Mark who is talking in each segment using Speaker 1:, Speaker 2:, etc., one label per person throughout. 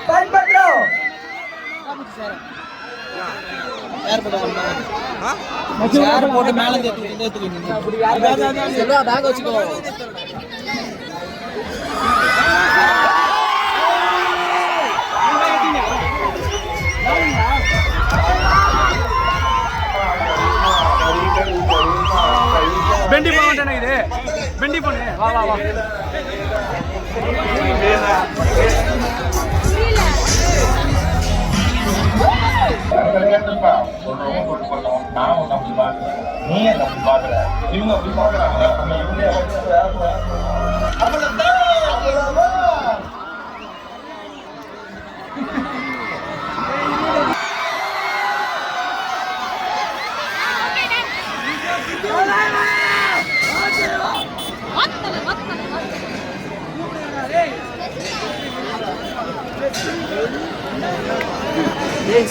Speaker 1: பண்பற்றோம்
Speaker 2: போட்டு மேல வச்சுக்கோ.
Speaker 3: பெண்டி போன மாட்டேனே இது பெண்டி போனே வா வா வா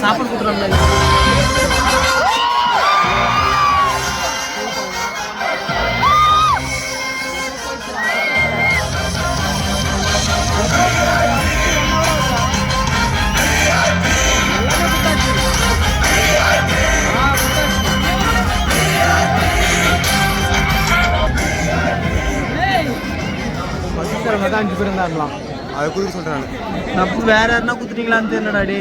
Speaker 3: சாப்பாடு கொடுக்குறாங்க. தான் 5 பேர் இருந்தாங்களாம். அதை கொடுக்க சொல்றாங்க. நப்பு வேற யாருன்னா குத்துட்டீங்களான்னு தெரியலடா டே.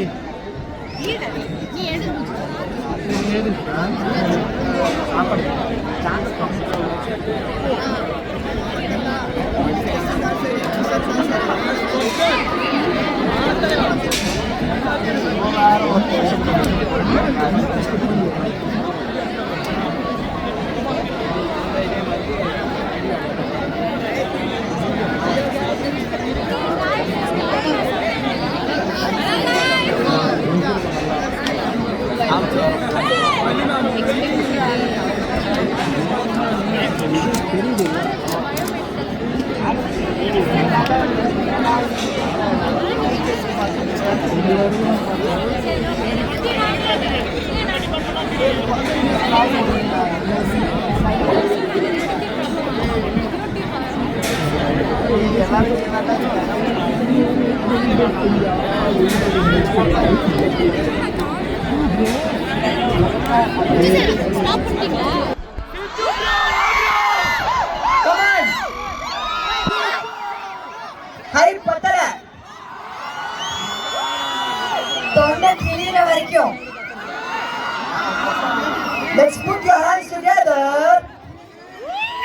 Speaker 1: Let's put your hands together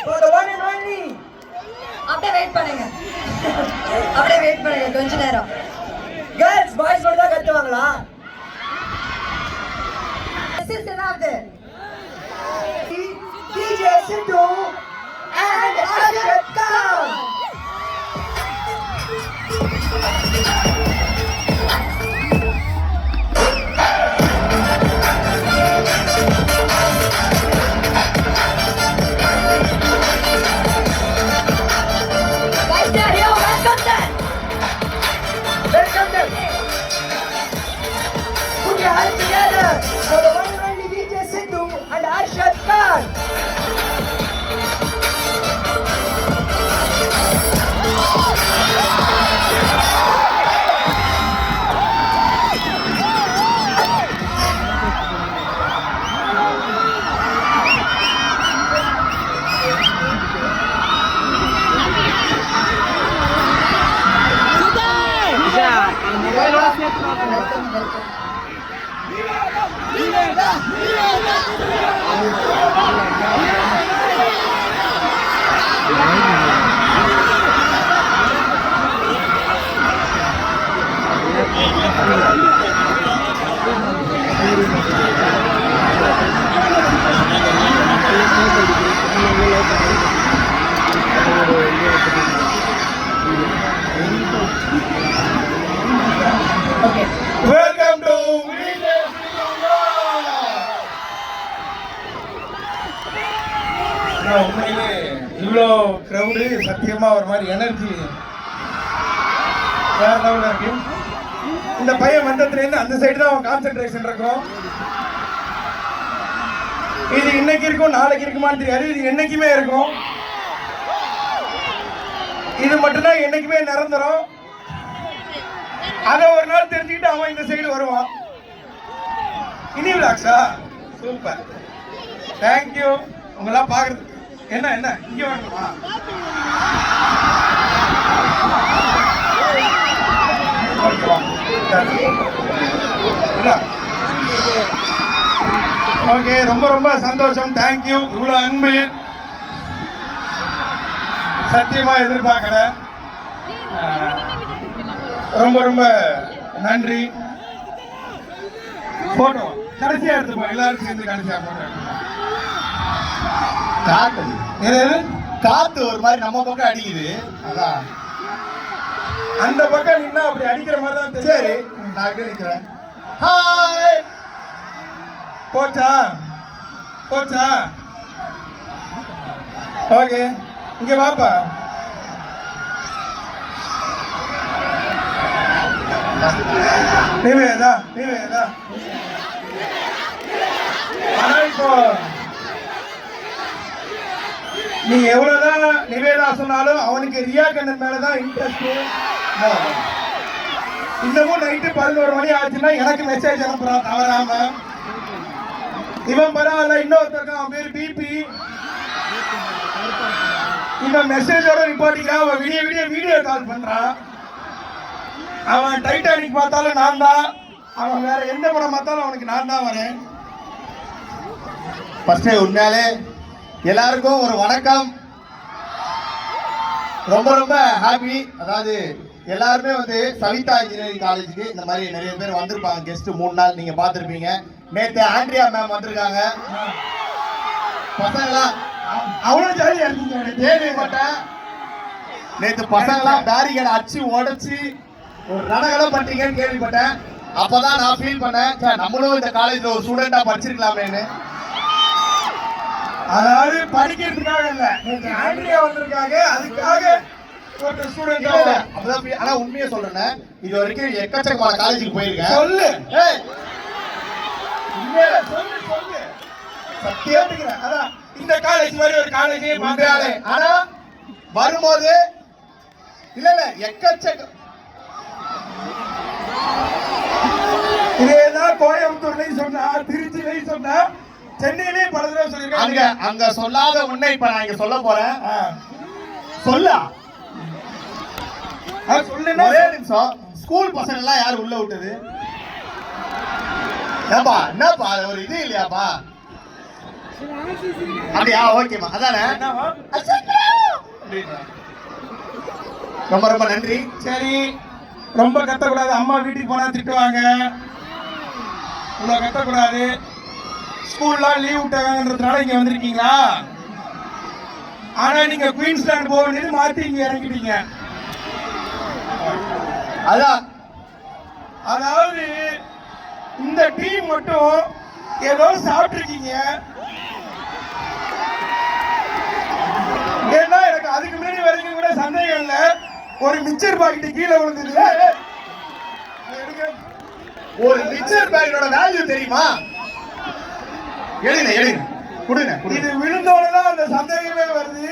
Speaker 1: for the one and only.
Speaker 4: அப்படியே வெயிட் பண்ணுங்க. அப்படியே வெயிட் பண்ணுங்க கொஞ்ச நேரம்.
Speaker 1: Girls, boys மட்டும் தான் கத்துவாங்களா?
Speaker 4: This is enough.
Speaker 1: DJ Sidhu and Ashad Khan.
Speaker 5: Welcome to உண்மையிலே இவ்வளோ க்ரௌடு சத்தியமா ஒரு மாதிரி எனர்ஜி வேற லெவலில் இருக்கு. இந்த பையன் வந்ததுலேருந்து அந்த சைடு தான் அவன் கான்சென்ட்ரேஷன் இருக்கும். இது இன்னைக்கு இருக்கும் நாளைக்கு இருக்குமான்னு தெரியாது, இது என்னைக்குமே இருக்கும். இது மட்டும்தான் என்னைக்குமே நிரந்தரம். அதை ஒரு நாள் தெரிஞ்சுக்கிட்டு அவன் இந்த சைடு வருவான். இனி விளாக்ஸா சூப்பர், தேங்க்யூ. உங்களெல்லாம் பாக்குறது என்ன என்ன இங்க வரணுமா? ஓகே, ரொம்ப ரொம்ப சந்தோஷம், தேங்க்யூ. இவ்வளவு அன்பு சத்தியமா எதிர்பார்க்கல. ரொம்ப ரொம்ப நன்றி. போட்டோ கடைசியா எடுத்துப்போம், எல்லாரும் சேர்ந்து கடைசியா போட்டோ.
Speaker 3: காத்து
Speaker 5: எது
Speaker 3: காத்து ஒரு மாதிரி நம்ம பக்கம் அடிக்குது.
Speaker 5: அதான் அந்த பக்கம் நின்னா அப்படி அடிக்கிற மாதிரி தான் தெரியும்.
Speaker 3: சரி, நான் இங்க நிக்கிறேன். ஹாய்.
Speaker 5: போச்சா போச்சா? ஓகே, இங்க வாப்பா. நிவேதா நிவேதா. ஆனா இப்போ நீ எவ்வளவுதான் நிவேதா சொன்னாலும் அவனுக்கு ரியா கண்ணன் மேலதான் இன்ட்ரெஸ்ட். இன்னமும் நைட்டு 11 மணி ஆச்சுன்னா எனக்கு மெசேஜ் அனுப்புறான் தவறாம. இவன் பரவாயில்ல, இன்னொருத்தருக்கான், அவன் பேர் பிபி. இவன் மெசேஜோட ரிப்போர்ட்டிங்கான், அவன் விடிய விடிய வீடியோ கால் பண்றான். அவன் டைட்டானிக் பார்த்தாலும் நான் தான், அவன் வேற எந்த படம் பார்த்தாலும் அவனுக்கு நான் தான் வரேன்.
Speaker 3: ஃபர்ஸ்ட் உண்மையாலே எல்லாருக்கும் ஒரு வணக்கம். ரொம்ப ரொம்ப ஹாப்பி. அதாவது எல்லாருமே வந்து சவிதா இன்ஜினியரிங் காலேஜுக்கு இந்த மாதிரி நிறைய பேர் வந்திருப்பாங்க. கெஸ்ட் 3 நாள் நீங்க பார்த்துருப்பீங்க. நேற்று ஆண்ட்ரியா மேம் வந்திருக்காங்க. பசங்களாம்
Speaker 5: அவ்வளவு ஜாலியா இருந்துச்சு.
Speaker 3: கேள்விப்பட்டேன், நேற்று பசங்களாம் பேரிகேட் அடிச்சு உடைச்சு ஒரு ரணகலம் பண்றீங்கன்னு கேள்விப்பட்டேன். அப்பதான் நான் ஃபீல் பண்ணேன், சார் நம்மளும் இந்த காலேஜ்ல ஒரு ஸ்டூடெண்டா படிச்சிருக்கலாமேன்னு.
Speaker 5: அதாவது படிக்கிறதுக்காக இல்ல, ஆண்ட்ரியா வந்திருக்காங்க, அதுக்காக ஒரு ஸ்டூடெண்ட்.
Speaker 3: அப்பதான் ஆனா உண்மையை சொல்றேன், இது வரைக்கும் எக்கச்சக்கமான காலேஜுக்கு போயிருக்கேன்.
Speaker 5: சொல்லு
Speaker 3: ஏய்,
Speaker 5: உண்மையில சொல்லு சொல்லு. சத்தியத்துக்கு அதான் இந்த காலேஜ் மாதிரி ஒரு காலேஜே
Speaker 3: உண்மையாலே. ஆனா வரும்போது இல்ல இல்ல எக்கச்சக்க
Speaker 5: இதேதான் கோயம்புத்தூர்லயும் சொன்னா, திருச்சிலையும் சொன்னா, சென்னையிலேயும் பல தடவை
Speaker 3: அங்க
Speaker 5: சொல்லிருக்காங்க.
Speaker 3: அங்க சொல்லாத உன்னை இப்ப நான் இங்க சொல்ல போறேன். சொல்லா
Speaker 5: சொல்லுன்னா
Speaker 3: ஒரே நிமிஷம். ஸ்கூல் பசங்க எல்லாம் யாரு உள்ள விட்டது? ஏப்பா என்னப்பா ஒரு இது இல்லையாப்பா? அப்படியா? ஓகேமா, அதானே.
Speaker 5: என்னவா?
Speaker 3: ரொம்ப ரொம்ப நன்றி.
Speaker 5: சரி, ரொம்ப கத்தக்கூடாது. அம்மா வீட்டுக்கு போனா திட்டுவாங்க. இவ்வளவு கத்தக்கூடாது. ஸ்கூல்லாம் லீவ் விட்டாங்கன்றதுனால இங்க வந்திருக்கீங்களா? ஆனா நீங்க குயின்ஸ்லாந்து போக வேண்டியது மாத்தி இங்க இறங்கிட்டீங்க.
Speaker 3: அதான்
Speaker 5: அதாவது இந்த டீம் மட்டும் ஏதோ சாப்பிட்டுருக்கீங்க. ஏன்னா எனக்கு அதுக்கு முன்னாடி வரைக்கும் கூட சந்தேகம் இல்ல, ஒரு மிச்சர் பாக்கெட் கீழே விழுந்தது.
Speaker 3: ஒரு மிக்சர் பேக்கோட வேல்யூ தெரியுமா? எழுங்க எழுங்க கொடுங்க.
Speaker 5: இது விழுந்தோடதான் அந்த சந்தேகமே வருது.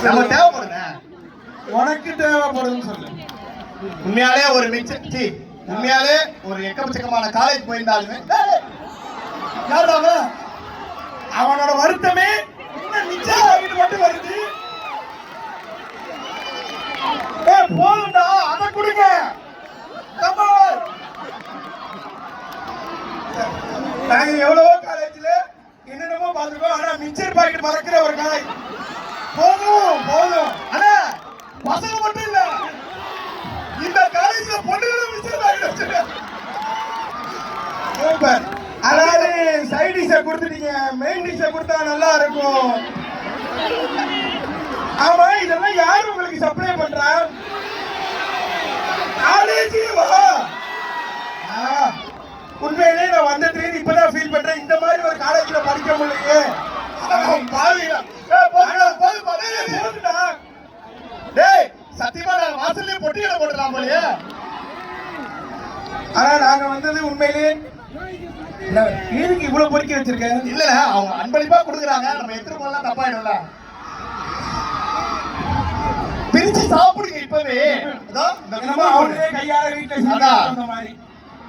Speaker 3: நம்ம தேவைப்படுங்க.
Speaker 5: உனக்கு தேவைப்படுதுன்னு சொல்லு.
Speaker 3: உண்மையாலே ஒரு மிக்சர் உண்மையாலே ஒரு எக்கச்சக்கமான காலேஜ் போயிருந்தாலுமே
Speaker 5: அவனோட வருத்தமே இன்னும் மிச்சம் ஆகிட்டு மட்டும் வருது. போதும்டா, அதை கொடுங்க. நாங்க எவ்வளவோ காலேஜ்ல என்னென்னமோ பார்த்துருக்கோம், ஆனா மிச்சர் பாக்கெட் மறக்கிற ஒரு காலேஜ். போதும் போதும். ஆனா பசங்க மட்டும் இல்ல, இந்த காலேஜ்ல பொண்ணுகளும் மிச்சர் பாக்கெட் வச்சிருக்காங்க. சூப்பர். அதாவது சைட் டிஷ்ஷை கொடுத்துட்டீங்க, மெயின் டிஷ்ஷை கொடுத்தா நல்லா இருக்கும். ஆமா, இதெல்லாம் யாரு உங்களுக்கு சப்ளை பண்றா? காலேஜ் வா. உண்மையிலே நான் வந்ததுலேருந்து இப்பதான் ஃபீல் பண்றேன், இந்த மாதிரி ஒரு காலேஜ்ல படிக்க முடியலையே.
Speaker 3: சத்தியமா நான் வாசல்லே பொட்டிகளை போட்டுலாம் போலயே.
Speaker 5: ஆனா நாங்க வந்தது உண்மையிலே என்ன, எதுக்கு இவ்வளவு பொறுக்கி வச்சிருக்க?
Speaker 3: இல்ல அவங்க அன்பளிப்பா கொடுக்குறாங்க, நம்ம எடுத்துட்டு போலாம் தப்பாயிடும்ல. பிரிச்சு சாப்பிடுங்க இப்பவே.
Speaker 5: என்னமோ அவங்களே கையால வீட்டுல செஞ்சு அந்த மாதிரி.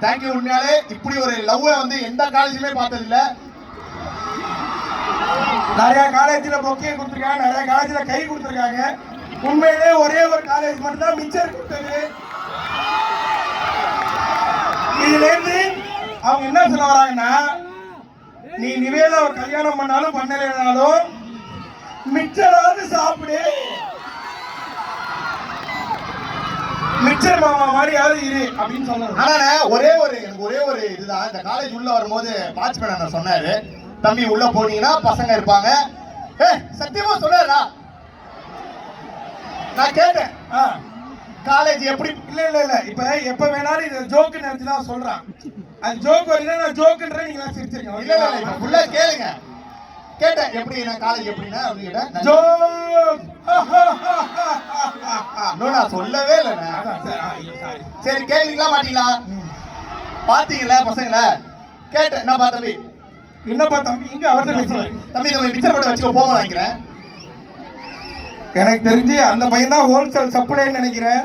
Speaker 3: தேங்க்யூ. உண்மையாலே இப்படி ஒரு லவ் வந்து எந்த காலேஜ்லயுமே பார்த்தது இல்ல.
Speaker 5: நிறைய காலேஜ்ல பொக்கே கொடுத்துருக்காங்க, நிறைய காலேஜ்ல கை கொடுத்துருக்காங்க. உண்மையிலே ஒரே ஒரு காலேஜ் மட்டும் தான் மிச்சர் கொடுத்தது. இதுல இருந்து அவங்க என்ன சொல்ல வராங்கன்னா, நீ நிவேதா ஒரு கல்யாணம் பண்ணாலும் பண்ணலைனாலும் மிச்சராவது சாப்பிடு, மிச்சர் மாமா மாதிரியாவது இரு அப்படின்னு சொன்னாங்க.
Speaker 3: ஆனா ஒரே ஒரு இதுதான், இந்த காலேஜ் உள்ள வரும்போது வாட்ச்மேன் அண்ணா சொன்னாரு, தம்பி உள்ள போனீங்கன்னா பசங்க இருப்பாங்க. சத்தியமா சொன்னாரா? நான் கேட்டேன் காலேஜ் எப்படி.
Speaker 5: இல்ல இப்ப எப்ப வேணாலும் இது ஜோக்கு நினைச்சுதான் சொல்றான். அது ஜோக் வரீங்க, நான் ஜோக்குன்ற நீங்க சிரிச்சிருக்கீங்க.
Speaker 3: இல்ல ஃபுல்லா கேளுங்க. கேட்டேன் எப்படி நான் காலேஜ் எப்படின்னா அப்படின்னா
Speaker 5: ஜோக்.
Speaker 3: நான் சொல்லவே இல்லைண்ணே. சரி கேட்குறீங்களா மாட்டீங்களா? பாத்தீங்களா பசங்கள? கேட்டேன். என்னப்பா தம்பி?
Speaker 5: என்னப்பா தம்பி இங்க அவர்தான் பேசுறாரு.
Speaker 3: தம்பி நம்ம மிச்சர் போட்டு வச்சுக்கோ போக நினைக்கிறேன்.
Speaker 5: எனக்கு தெரிஞ்சு அந்த பையன் தான் ஹோல்சேல் சப்ளைன்னு நினைக்கிறேன்.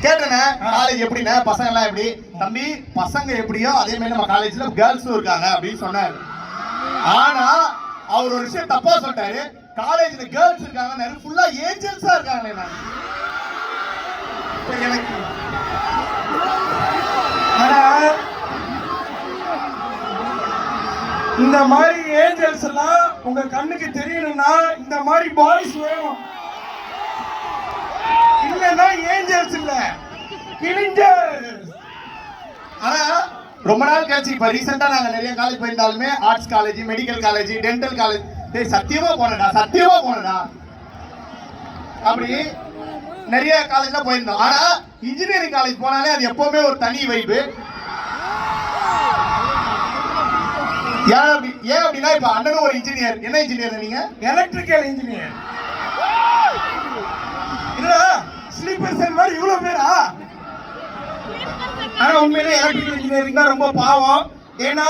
Speaker 3: கேட்டேண்ணே காலேஜ் எப்படின்னா பசங்க எல்லாம் எப்படி? தம்பி பசங்க எப்படியோ அதே மாதிரி நம்ம காலேஜ்ல கேர்ள்ஸும் இருக்காங்க அப்படின்னு சொன்னாரு. ஆனா அவர் ஒரு விஷயம் தப்பா சொல்லிட்டாரு. காலேஜ்ல கேர்ள்ஸ் இருக்காங்க, ஃபுல்லா ஏஞ்சல்ஸா இருக்காங்களே. எனக்கு
Speaker 5: ஆனா இந்த மாதிரி ஏஞ்சல்ஸ் எல்லாம் உங்க கண்ணுக்கு தெரியணும்னா இந்த மாதிரி பாய்ஸ் வேணும். இல்லன்னா ஏஞ்சல்ஸ் இல்ல, கிழிஞ்சல்ஸ்.
Speaker 3: ஆனா ரொம்ப நாள் கழிச்சு இப்ப ரீசெண்டா நாங்க நிறைய காலேஜ் போயிருந்தாலுமே arts college, medical college, dental college, சத்தியமா போனடா அப்படி நிறைய காலேஜ்ல போயிருந்தோம். ஆனா இன்ஜினியரிங் காலேஜ் போனாலே அது எப்பவுமே ஒரு தனி வைப்பு. ஏன் அப்படின்னா இப்ப அண்ணனும் ஒரு இன்ஜினியர். என்ன இன்ஜினியர் நீங்க?
Speaker 5: Electrical engineer. இல்ல ஸ்லீப்பர் செல் மாதிரி இவ்வளவு பேரா? ஆனா உண்மையிலே எலக்ட்ரிக்கல் இன்ஜினியரிங் தான் ரொம்ப பாவம். ஏன்னா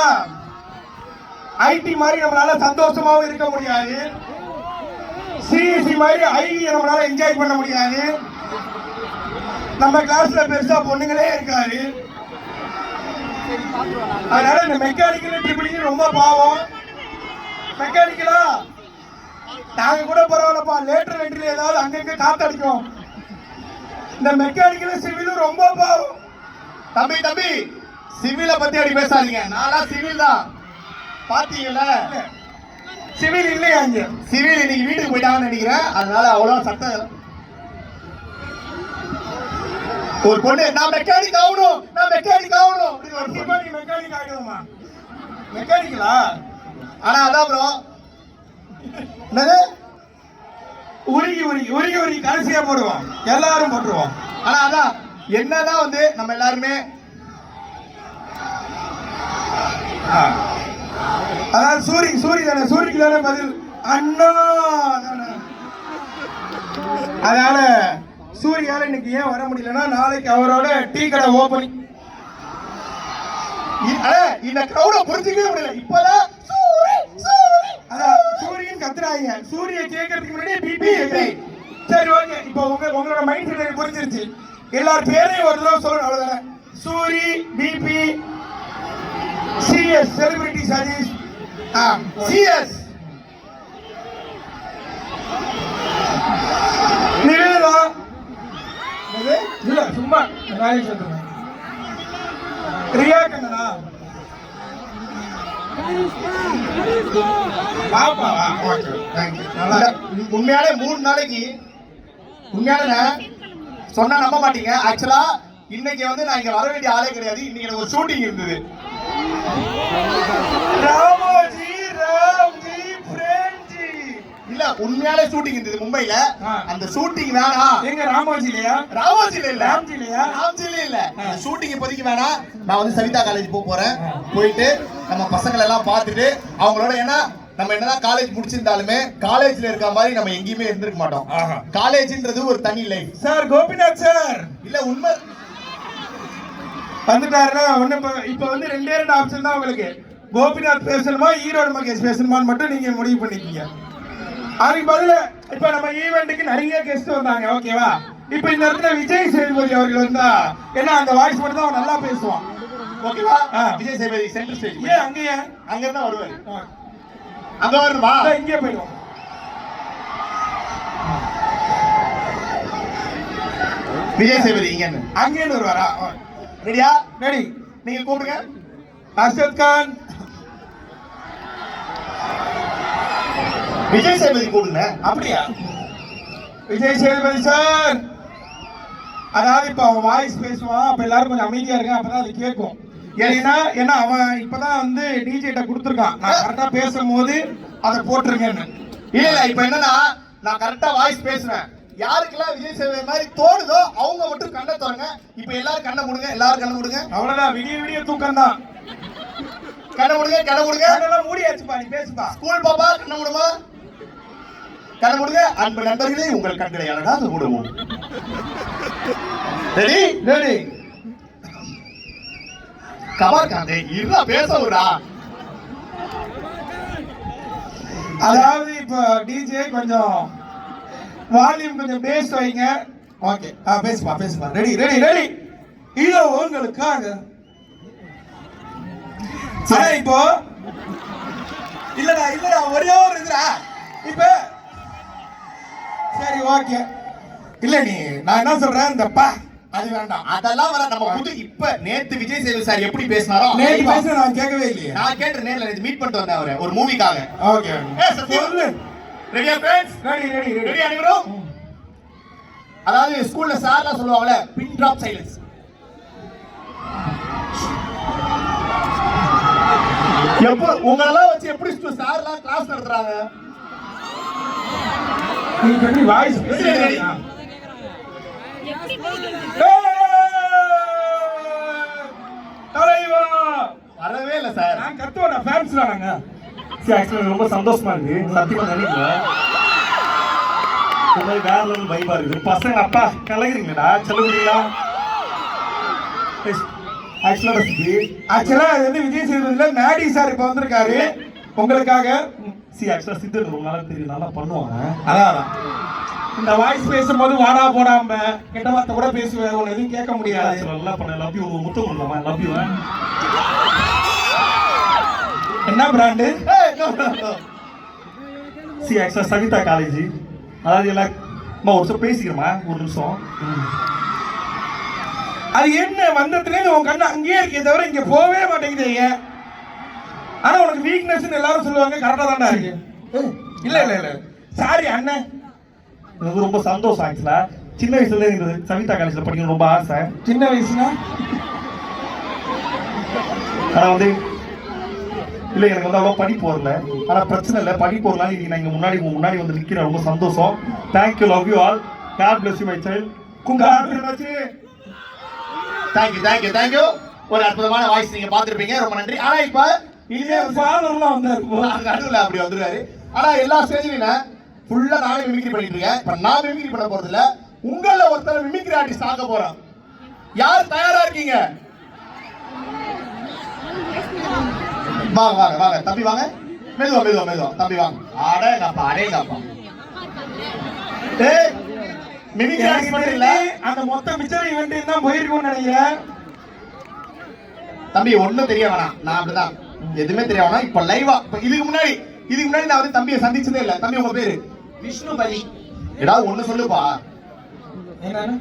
Speaker 5: ஐடி மாதிரி நம்மளால சந்தோஷமாவும் இருக்க முடியாது, சிஎஸ்சி மாதிரி ஐடி நம்மளால என்ஜாய் பண்ண முடியாது. நம்ம கிளாஸ்ல பெருசா பொண்ணுங்களே இருக்காது. அதனால இந்த மெக்கானிக்கல் ட்ரிபிள் ரொம்ப பாவம். மெக்கானிக்கலா நாங்க கூட பரவாயில்லப்பா, லேட்டர் வெண்டில ஏதாவது அங்கங்க காத்தடிக்கும். இந்த மெக்கானிக்கல் சிவிலும் ரொம்ப பாவம்.
Speaker 3: தம்பி சிவில பத்தி அப்படி பேசாதீங்க. நானா சிவில் தான். பாத்தீங்கல்ல,
Speaker 5: சிவில் இல்லையா இங்க?
Speaker 3: சிவில் இன்னைக்கு வீட்டுக்கு போயிட்டாங்கன்னு நினைக்கிறேன். அதனால அவ்வளவு சத்தம். ஒரு பொண்ணு நான் மெக்கானிக் ஆகணும்
Speaker 5: மெக்கானிக் ஆகிடுமா? மெக்கானிக்கலா?
Speaker 3: ஆனா அதான் ப்ரோ, என்னது
Speaker 5: உருகி கடைசியா போடுவோம், எல்லாரும் போட்டுருவோம்.
Speaker 3: ஆனா அதான் என்னதான் வந்து நம்ம எல்லாருமே
Speaker 5: அதாவது சூரி தானே, சூரிக்கு தானே பதில் அண்ணா தானே. அதனால சூரியால இன்னைக்கு ஏன் வர முடியலன்னா நாளைக்கு அவரோட டீ கடை ஓபனிங்.
Speaker 3: இந்த கிரௌட புரிஞ்சுக்கவே முடியல. இப்பதான்
Speaker 5: அதான் சூரியன் கத்துறாங்க. சூரிய கேட்கறதுக்கு முன்னாடி பிபி. சரி ஓகே, இப்போ உங்களோட மைண்ட் செட் எனக்கு புரிஞ்சிருச்சு. எல்லார் பேரையும் ஒரு தடவை சொல்லணும், அவ்வளவுதானே. Soori, BB, CS celebrity Sathish,
Speaker 3: CS
Speaker 5: Nivetha. இல்ல சும்மா ராஜேஷ் சொல்றேன். ரியா கண்ணனா பாப்பாவா? Okay thank you. நல்லா
Speaker 3: உண்மையாலே 3 நாளைக்கு உண்மையாலே சொன்னா நம்ப மாட்டீங்க. ஆக்சுவலா இன்னைக்கு வந்து நான் இங்க வர வேண்டிய ஆளே கிடையாது. இன்னைக்கு எனக்கு ஒரு ஷூட்டிங் இருந்தது.
Speaker 5: ராமோஜி ராம்ஜி பிரேம்ஜி.
Speaker 3: இல்ல உண்மையாலே ஷூட்டிங் இருந்தது மும்பைல. அந்த ஷூட்டிங் வேணாம்.
Speaker 5: எங்க ராமோஜிலையா?
Speaker 3: ராமோஜில இல்ல,
Speaker 5: ராம்ஜிலையா?
Speaker 3: ராம்ஜில இல்ல. அந்த ஷூட்டிங் இப்போதைக்கு வேணாம். நான் வந்து சவிதா காலேஜ் போறேன். போயிட்டு நம்ம பசங்களை எல்லாம் பார்த்துட்டு அவங்களோட, ஏன்னா நம்ம என்னதான் காலேஜ் முடிச்சிருந்தாலுமே காலேஜ்ல இருக்க மாதிரி நம்ம எங்கேயுமே இருந்திருக்க மாட்டோம். காலேஜ்ன்றது ஒரு தனி லைஃப்.
Speaker 5: Sir Gopinath sir.
Speaker 3: இல்ல உண்மை
Speaker 5: வந்துட்டாருன்னா ஒண்ணு இப்ப வந்து ரெண்டே 2 ஆப்ஷன் தான் உங்களுக்கு. கோபிநாத் பேசணுமா ஈரோடு மகேஷ் பேசணுமான்னு மட்டும் நீங்க முடிவு பண்ணிக்கீங்க. அதுக்கு பதில இப்ப நம்ம ஈவெண்ட்டுக்கு நிறைய கெஸ்ட் வந்தாங்க, ஓகேவா? இப்ப இந்த இடத்துல விஜய் சேதுபதி அவர்கள் வந்தா ஏன்னா அந்த வாய்ஸ் மட்டும் தான் அவன் நல்லா பேசுவான்,
Speaker 3: ஓகேவா? Vijay Sethupathi centre stage.
Speaker 5: ஏன் அங்கேயே
Speaker 3: அங்க இருந்தா வருவாரு. அங்க வருமா?
Speaker 5: இங்கே போயிடுவோம்.
Speaker 3: விஜய் சேதுபதி இங்க
Speaker 5: அங்கேன்னு வருவாரா?
Speaker 3: ரெடியா?
Speaker 5: ரெடி.
Speaker 3: நீங்க கூப்பிடுங்க.
Speaker 5: அர்ஷத் கான்.
Speaker 3: விஜய் சேதுபதி கூப்பிடுங்க.
Speaker 5: அப்படியா? விஜய் சேதுபதி சார். அதாவது இப்ப அவன் வாய்ஸ் பேசுவான், அப்ப எல்லாரும் கொஞ்சம் அமைதியா இருங்க, அப்பதான் அது கேட்கும். ஏன்னா அவன் இப்பதான் வந்து டிஜேட்ட கொடுத்துருக்கான், நான் கரெக்டா பேசும்போது அதை போட்டிருக்கேன்னு.
Speaker 3: இல்ல இப்ப என்னன்னா நான் கரெக்டா வாய்ஸ் பேசுவேன். யாருக்கெல்லாம் விஜய் சேதுபதி மாதிரி தோணுதோ அவங்க மட்டும் கண்ணை திறங்க. இப்ப எல்லாரும் கண்ணை மூடுங்க, எல்லாரும் கண்ணை மூடுங்க.
Speaker 5: அவ்வளவுதான், விடிய விடிய தூக்கம் தான்.
Speaker 3: கண்ணை மூடுங்க, கண்ணை மூடுங்க.
Speaker 5: கண்ணெல்லாம் மூடியாச்சுப்பா, நீ பேசுப்பா.
Speaker 3: ஸ்கூல் பாப்பா கண்ணை மூடுமா? கண்ணை மூடுங்க. அன்பு நண்பர்களே, உங்கள் கண்களை அழகாக மூடுவோம். ரெடி?
Speaker 5: ரெடி.
Speaker 3: கபார் காந்தே இருடா, பேச விடா.
Speaker 5: அதாவது இப்ப டிஜே கொஞ்சம் வால்யூம் கொஞ்சம் பேஸ் வைங்க. ஓகே, பேசுப்பா பேசுப்பா. Ready ready ready. இதோ உங்களுக்காக. இப்போ இல்லடா ஒரே ஒரு இதுடா இப்ப. சரி ஓகே. இல்ல நீ நான் என்ன சொல்றேன், இந்த பா அது வேண்டாம்,
Speaker 3: அதெல்லாம் வர நம்ம புது. இப்ப நேத்து விஜய் சேதுபதி சார் எப்படி பேசினாரோ
Speaker 5: நேத்து பேச நான் கேட்கவே இல்லையே.
Speaker 3: நான் கேட்டு நேர்ல மீட் பண்ணிட்டு வந்தேன் அவரை ஒரு மூவிக்காக.
Speaker 5: ஓகே சொல்லு.
Speaker 3: ரெடியா friends?
Speaker 5: Ready ready ready.
Speaker 3: Ready அனைவரும்? அதாவது ஸ்கூல்ல சார்லாம் சொல்லுவாங்கல, பின் டிராப் சைலன்ஸ். எப்போ உங்களெல்லாம் வச்சு எப்படி சார்லாம் கிளாஸ் நடத்துறாங்க?
Speaker 5: நீ பண்ணி வாய்ஸ்
Speaker 3: ரெடி.
Speaker 5: தலைவா
Speaker 3: வரவே இல்ல சார்.
Speaker 5: நான் கத்துவோட ஃபேன்ஸ் தானங்க. ஆக்சுவலி ரொம்ப சந்தோஷமா இருக்கு, சத்தியமா நினைக்கல. வேற லெவல் வைபா இருக்கு. பசங்க அப்பா கலகுறீங்களா, சொல்லுவீங்களா? ஆக்சுவலா அது வந்து விஜய் சேதுபதியில மேடி சார் இப்ப வந்திருக்காரு உங்களுக்காக. ஆக்சுவலா சித்தர் ரொம்ப நாளா தெரியும், நல்லா பண்ணுவாங்க. அதான் இந்த வாய்ஸ் பேசும்போது வாடா போடாம கெட்ட வார்த்தை கூட பேசுவேன், உன்னை எதுவும் கேட்க முடியாது. நல்லா பண்ண. Love you. முத்தம் கொடுக்கலாமா? Love you. என்ன பிராண்டு? ஆக்சுவலா சவிதா காலேஜ். அதாவது எல்லாரும் ஒரு நிமிஷம் பேசிக்கிறோமா, ஒரு நிமிஷம். அது என்ன வந்ததுலேருந்து உன் கண்ணு அங்கேயே இருக்கே தவிர இங்க போவே மாட்டேங்குது. ஏன்? ஆனா உனக்கு வீக்னஸ் எல்லாரும் சொல்லுவாங்க, கரெக்டா தான்டா இருக்கு. இல்ல இல்ல இல்ல சாரி அண்ணன். எனக்கு ரொம்ப சந்தோஷம். ஆக்சுவலா சின்ன வயசுல இந்த சவிதா காலேஜ்ல படிக்கணும் ரொம்ப ஆசை. சின்ன வயசுனா ஆனா வந்து இல்ல எனக்கு வந்து அவ்வளோ படிப்பு வரல. ஆனா பிரச்சனை இல்லை, படிப்பு வரலாம். இன்னைக்கு நான் இங்க முன்னாடி வந்து நிக்கிறேன், ரொம்ப சந்தோஷம். Thank you, love you all. God bless you my child.
Speaker 3: Thank you. ஒரு அற்புதமான வாய்ஸ் நீங்க பாத்துருப்பீங்க, ரொம்ப நன்றி. ஆனா இப்ப
Speaker 5: இதே ஃபாதர்லாம் வந்தாரு,
Speaker 3: நடுவில் அப்படி வந்துருவாரு. ஆனா எல்லா ஸ்டேஜ்லயும் ஃபுல்லா நானே மிமிக்ரி பண்ணிட்டு இருக்கேன். இப்ப நான் மிமிக்ரி பண்ண போறது இல்ல, உங்கள ஒருத்தர் மிமிக்ரி ஆர்டிஸ்ட் ஆக போறோம். யார் தயாரா இருக்கீங்க? வாங்க வாங்க வாங்க தம்பி வாங்க. மெதுவா தம்பி வாங்க. அடேங்கப்பா. ஏய் மிமிக்ரி ஆர்டிஸ்ட் பண்றீங்களா?
Speaker 5: அந்த மொத்த மிச்சர் ஈவென்ட் தான் போயிருக்கும்னு நினைக்கிறேன்.
Speaker 3: தம்பி ஒண்ணும் தெரிய வேணாம், நான் அப்படிதான் எதுவுமே தெரிய வேணாம். இப்ப லைவா இதுக்கு முன்னாடி நான் வந்து தம்பியை சந்திச்சதே இல்ல. தம்பி உங்க பேரு? விஷ்ணுபதி. ஏதாவது ஒண்ணு சொல்லுப்பா.
Speaker 5: என்ன?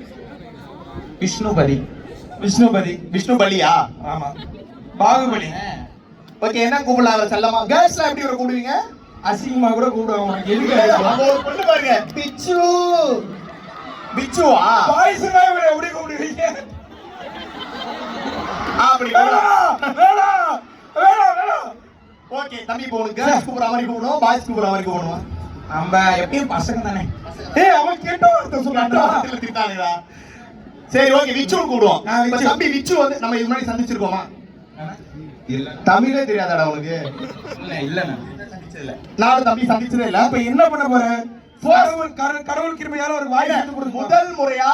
Speaker 3: விஷ்ணுபலியா?
Speaker 5: ஆமா, பாகுபலி.
Speaker 3: ஓகே, என்ன கூப்பிடலாம் செல்லமா? கேர்ள்ஸ்லாம் எப்படி ஒரு கூப்பிடுவீங்க?
Speaker 5: அசிங்கமா கூட கூப்பிடுவாங்க. எதுக்கு
Speaker 3: ஒரு பொண்ணு பாருங்க, பிச்சுவா?
Speaker 5: பாய்ஸ் எப்படி கூப்பிடுவீங்க?
Speaker 3: அப்படி ஓகே தம்பி, இப்போ உனக்கு கேர்ள்ஸ் கூப்பிடுற மாதிரி கூப்பிடணும், பாய்ஸ் கூப்பிடுற மாதிரி கூப்பிடணும்.
Speaker 5: நம்ம எப்பயும் பசங்க தானே. அவன் கேட்டோ
Speaker 3: சொல்றான்டா. சரி ஓகே, விச்சு கூப்பிடுவோம். தம்பி விச்சு வந்து நம்ம இது முன்னாடி சந்திச்சிருக்கோமா? தமிழே தெரியாதாடா உனக்கு? நானும் தம்பி சந்திச்சதே இல்ல.
Speaker 5: இப்ப என்ன பண்ண போறேன்? கடவுள் கிருபையால ஒரு வாய்ப்பு கொடுத்து
Speaker 3: முதல் முறையா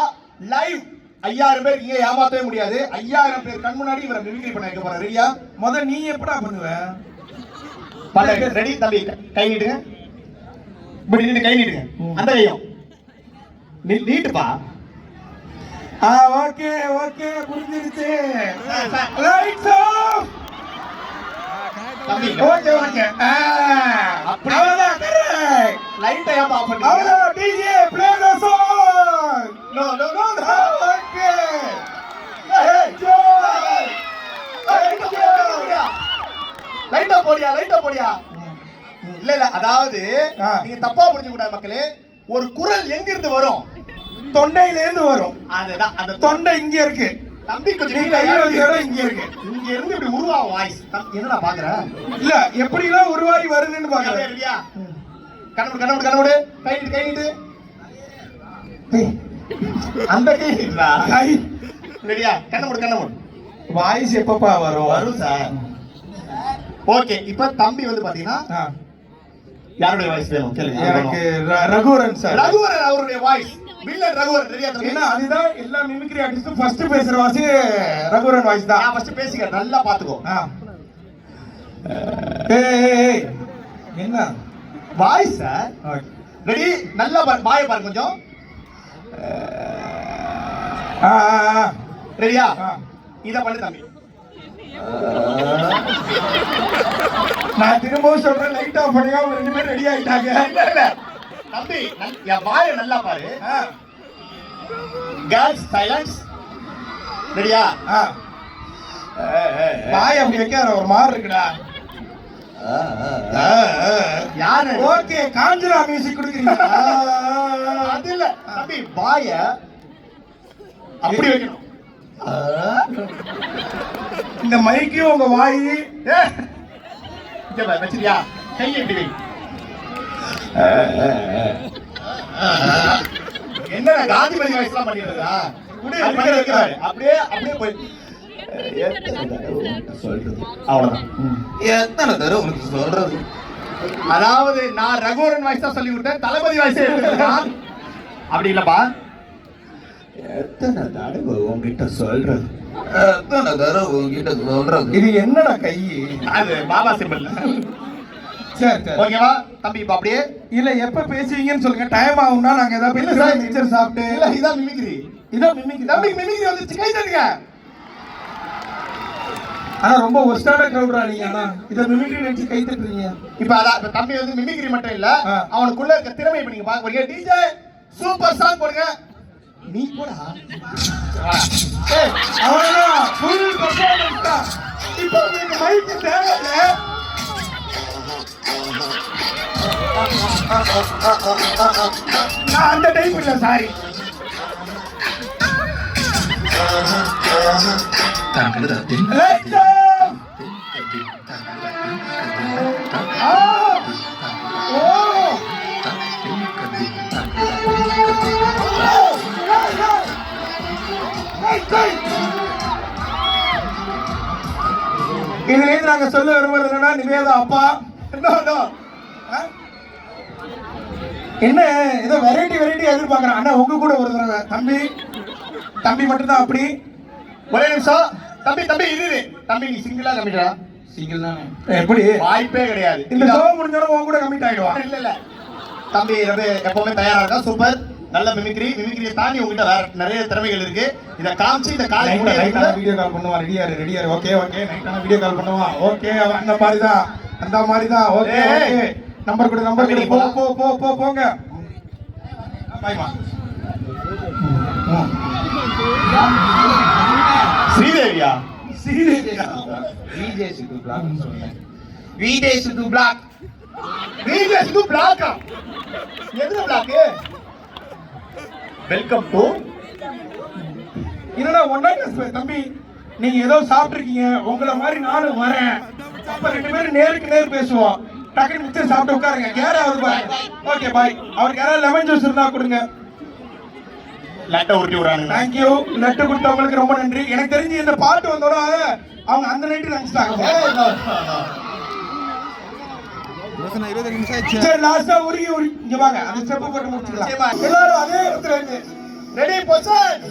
Speaker 3: லைவ் 5000 பேர் இங்க ஏமாத்தவே முடியாது. 5000 பேர் கண் முன்னாடி இவரை மிமிக்ரி பண்ண வைக்க போறேன். ரெடியா?
Speaker 5: நீ எப்படா பண்ணுவ?
Speaker 3: ரெடி தம்பி, கை நீட்டுங்க. இப்படி நின்று கை நீட்டுங்க. அந்த கையும் நீட்டுப்பா.
Speaker 5: ஓகே புரிஞ்சிருச்சு. Lights off.
Speaker 3: தம்பி
Speaker 5: ஓகே
Speaker 3: அப்படி
Speaker 5: அவ்வளவுதான். கரெக்ட்.
Speaker 3: லைட்டை ஏன் ஆஃப் பண்ணீங்க?
Speaker 5: அவ்வளவுதான். DJ play the song.
Speaker 3: No
Speaker 5: okay. Enjoy.
Speaker 3: லைட்டா போடியா. இல்ல அதாவது நீங்க தப்பா புரிஞ்சு கூடாது மக்களே. ஒரு குரல் எங்க இருந்து வரும்?
Speaker 5: தொண்டையில இருந்து வரும்.
Speaker 3: அதுதான் அந்த
Speaker 5: தொண்டை இங்க இருக்கு.
Speaker 3: தம்பி கொஞ்சம்
Speaker 5: நீ கையில வச்சோட இங்க இருக்கு.
Speaker 3: இங்க இருந்து இப்படி உருவாகும் வாய்ஸ். என்னடா பாக்குற?
Speaker 5: இல்ல எப்படிலாம் உருவாகி வருதுன்னு பாக்குறேன்.
Speaker 3: ரெடியா? கண்ணோடு கை நீட்டு. அந்த கை நீட்டுடா. ரெடியா? கண்ண மூடு.
Speaker 5: வாய்ஸ் எப்பப்பா வரும்
Speaker 3: சார். ஓகே, இப்ப தம்பி வந்து பாத்தீங்கன்னா யாருடைய வாய்ஸ் வேணும் கேளுங்க.
Speaker 5: எனக்கு ரகுவரன் சார்.
Speaker 3: ரகுவரன் அவருடைய வாய்ஸ். வில்லன் ரகுவரன். ரெடியா தம்பி?
Speaker 5: ஏன்னா அதுதான் எல்லா மிமிக்ரி ஆர்டிஸ்டும் ஃபர்ஸ்ட் பேசுற வாய்ஸ் ரகுவரன் வாய்ஸ் தான்.
Speaker 3: நான் ஃபர்ஸ்ட் பேசிக்கிறேன், நல்லா பாத்துக்கோ.
Speaker 5: ஏய் என்ன
Speaker 3: வாய்ஸ் சார்? ரெடி? நல்லா வாயை பாருங்க கொஞ்சம். ரெடியா? இத பண்ணு தம்பி.
Speaker 5: நான் திரும்பவும் சொல்றேன், லைட் ஆஃப் பண்ணுங்க. அவங்க 2 பேரும் ரெடி ஆயிட்டாங்க.
Speaker 3: இல்ல தம்பி, என் வாயை நல்லா பாரு. Girls silence. ரெடியா?
Speaker 5: வாய் அப்படி வைக்காத, ஒரு மாதிரி இருக்குடா.
Speaker 3: யாரு?
Speaker 5: ஓகே, காஞ்சனா மியூசிக் கொடுக்குறீங்க.
Speaker 3: அது இல்ல தம்பி, வாய அப்படி வைக்கணும்.
Speaker 5: இந்த மைக்கு உங்க வாய்
Speaker 3: வச்சிருக்கியா? கையை எப்படி வை. என்ன காந்திமதி வயசுலாம் பண்ணிடுறதா? அப்படியே போய் அவ்வளவுதான்.
Speaker 2: எத்தனை தடவை உனக்கு சொல்றது?
Speaker 3: அதாவது நான் ரகுவரன் வாய்ஸ் தான் சொல்லி விட்டேன், தளபதி வாய்ஸ் அப்படி இல்லப்பா. எத்தனை தடவை உங்ககிட்ட சொல்றது?
Speaker 2: எத்தனை தடவை உங்ககிட்ட சொல்றது?
Speaker 5: இது என்னடா கை?
Speaker 3: அது பாபா சிம்பிள்.
Speaker 5: சரி
Speaker 3: ஓகேவா தம்பி? இப்ப அப்படியே
Speaker 5: இல்ல எப்ப பேசுவீங்கன்னு சொல்லுங்க. டைம் ஆகும்னா நாங்க ஏதாவது மிக்சர் சாப்பிட்டு.
Speaker 3: இல்ல இதான் மிமிக்ரி. தம்பி மிமிக்ரி வந்துச்சு, கை தட்டுங்க.
Speaker 5: ஆனா ரொம்ப ஒஸ்டான கிரவுடா நீங்க. ஆனா இத மிமிக்ரி நினைச்சு கை தட்டுறீங்க.
Speaker 3: இப்ப அதான் தம்பி வந்து மிமிக்ரி மட்டும் இல்ல, அவனுக்குள்ள இருக்க திறமை இப்ப நீங்க பாக்க. டிஜே சூப்பர் சாங் போடுங்க. நீ போடா.
Speaker 5: அவ்வளவுதான், ஃபுல் பெர்ஃபார்மன்ஸ் தான். இப்போ உங்களுக்கு மைக் தேவையில்ல. நான் அந்த டைப் இல்ல, சாரி. இதுல நாங்க சொல்ல விரும்புறது என்னன்னா, நிவேதா அப்பா என்ன ஏதோ வெரைட்டி எதிர்பார்க்கறேன். அண்ணா உங்க கூட ஒரு தடவை தம்பி மட்டும்தான் அப்படி.
Speaker 3: ஒரே நிமிஷம் தம்பி இரு தம்பி, நீ சிங்கிளா கமிட்டா?
Speaker 2: சிங்கிள் தானே.
Speaker 5: எப்படி?
Speaker 3: வாய்ப்பே கிடையாது.
Speaker 5: இந்த ஷோ முடிஞ்சோட உங்க கூட கமிட் ஆயிடுவான்.
Speaker 3: இல்ல தம்பி எப்பவுமே தயாரா இருக்கா. சூப்பர், நல்ல மிமிக்ரியை தாண்டி உங்ககிட்ட வேற நிறைய திறமைகள் இருக்கு. இத காமிச்சு இந்த காலை
Speaker 5: வீடியோ கால் பண்ணுவான். ரெடியா ஓகே நைட்டான வீடியோ கால் பண்ணுவான். ஓகே அந்த மாதிரிதான் ஓகே நம்பர் கொடு. போங்க. பாய்மா.
Speaker 3: ஸ்ரீதேவியா?
Speaker 2: விஜய் சித்து பிளாக் சொன்னேன். விஜய் சித்து பிளாக்.
Speaker 3: எதுல பிளாக்? Welcome to.
Speaker 5: என்னடா ஒண்ணா தம்பி, நீங்க ஏதோ சாப்பிட்டுருக்கீங்க. உங்களை மாதிரி நானும் வரேன். அப்ப 2 பேரும் நேருக்கு நேர் பேசுவோம். டக்குனு மிச்சம் சாப்பிட்டு உட்காருங்க. யாராவது பாருங்க. Okay bye. அவருக்கு யாராவது லெமன் ஜூஸ் இருந்தா கொடுங்க.
Speaker 3: லட்டை உருட்டி விடுறானுங்க.
Speaker 5: தேங்க்யூ. லட்டு கொடுத்தவங்களுக்கு ரொம்ப நன்றி. எனக்கு தெரிஞ்சு இந்த பாட்டு வந்தோட அவங்க அந்த நைட்டு நினைச்சிட்டாங்க. சரி லாஸ்டா உருகி இங்க வாங்க. அந்த ஸ்டெப் போட்டு முடிச்சுக்கலாம். எல்லாரும் அதே இடத்துல இருந்து
Speaker 3: ரெடி பொசிஷன்.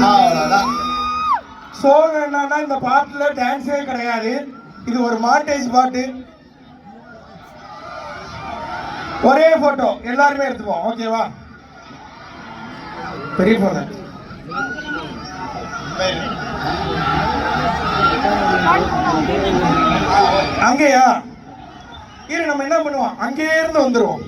Speaker 3: அவ்வளவுதான்.
Speaker 5: சோகம் என்னன்னா இந்த பாட்டுல டான்ஸே கிடையாது. இது ஒரு மாண்டேஜ் பாட்டு. ஒரே போட்டோ எல்லாருமே எடுத்துப்போம். ஓகேவா? பெரிய போன அங்கேயா இரு, நம்ம என்ன பண்ணுவோம், அங்கே இருந்து வந்துருவோம்.